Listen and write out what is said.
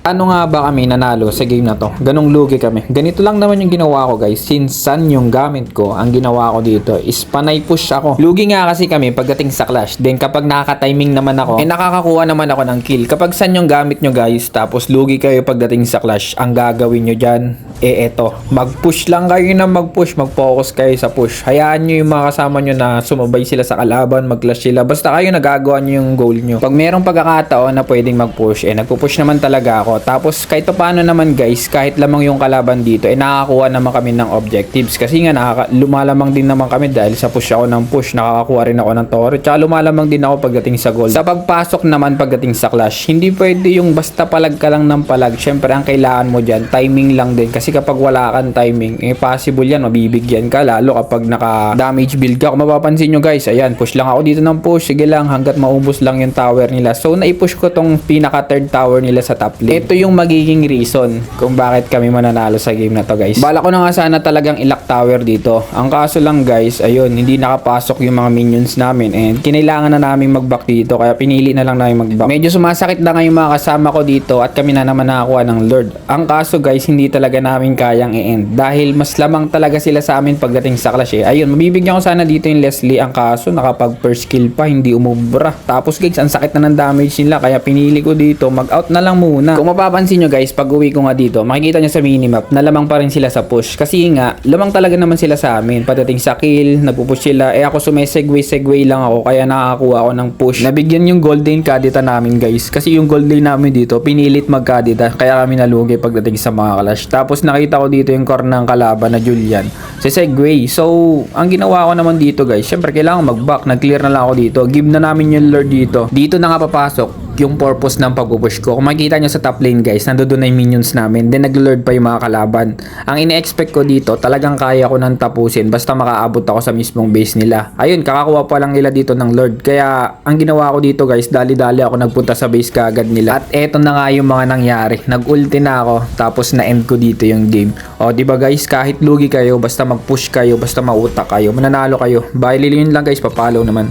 Ano nga ba kami nanalo sa game na to? Ganong lugi kami. Ganito lang naman yung ginawa ko guys. Sinsan yung gamit ko, ang ginawa ko dito is panay push ako. Lugi nga kasi kami pagdating sa clash. Then kapag nakaka-timing naman ako, nakakakuha naman ako ng kill. Kapag san yung gamit nyo guys, tapos lugi kayo pagdating sa clash, ang gagawin nyo dyan, eto. Mag-push lang kayo na mag-push. Mag-focus kayo sa push. Hayaan nyo yung mga kasama nyo na sumabay sila sa kalaban, mag-clash sila. Basta kayo nagagawa nyo yung goal nyo. Pag merong pagkakataon na pwedeng mag-push, nagpo-push naman talaga ako. Tapos kahit paano naman guys, kahit lamang yung kalaban dito, nakakakuha naman kami ng objectives. Kasi nga lumalamang din naman kami dahil sa push ako ng push, nakakakuha rin ako ng toro. Tsaka lumalamang din ako pagdating sa gold. Sa pagpasok naman pagdating sa clash, hindi pwede yung basta palag ka lang ng palag. Syempre ang kailangan mo dyan, timing lang din. Kasi kapag wala kang timing, possible yan, mabibigyan ka. Lalo kapag naka-damage build ka. Kung mapapansin nyo guys, ayan, push lang ako dito ng push. Sige lang, hanggat maubos lang yung tower nila. So naipush ko tong pinaka third tower nila sa top lane. Ito yung magiging reason kung bakit kami mananalo sa game na to guys. Bala ko na nga sana talagang ilak tower dito. Ang kaso lang guys, ayun, hindi nakapasok yung mga minions namin and kinailangan na namin mag-back dito kaya pinili na lang namin mag-back. Medyo sumasakit na nga yung mga kasama ko dito at kami na naman nakakuha ng Lord. Ang kaso guys, hindi talaga namin kayang i-end dahil mas lamang talaga sila sa amin pagdating sa clash Ayun, mabibigyan ko sana dito yung Leslie. Ang kaso nakapag first kill pa, hindi umubra. Tapos guys, ang sakit na ng damage nila kaya pinili ko dito mag-out na lang muna. Kung mapapansin nyo guys, pag uwi ko nga dito, makikita nyo sa minimap na lamang pa rin sila sa push. Kasi nga, lamang talaga naman sila sa amin. Pagdating sa kill, nagpupush sila. Ako sumesegway lang ako, kaya nakakakuha ako ng push. Nabigyan yung golden kadita namin guys. Kasi yung golden namin dito, pinilit magkadita. Kaya kami nalugi pagdating sa mga clash. Tapos nakita ko dito yung core ng kalaban na Julian. Si Segway. So, ang ginawa ko naman dito guys, syempre kailangan mag-back. Nag-clear na lang ako dito. Give na namin yung lord dito. Dito na nga papasok yung purpose ng pag-push ko. Kung makikita nyo sa top lane guys, nandoon na yung minions namin. Then nag-lord pa yung mga kalaban. Ang ine-expect ko dito, talagang kaya ko nang tapusin basta makaabot ako sa mismong base nila. Ayun, kakakuha pa lang nila dito ng lord. Kaya ang ginawa ko dito guys, dali-dali ako nagpunta sa base kaagad nila. At eto na nga yung mga nangyari. Nag-ulti na ako, tapos na-end ko dito yung game. O diba guys, kahit lugi kayo, basta mag-push kayo, basta mautak kayo, mananalo kayo. Bye, yun lang guys, papalo naman.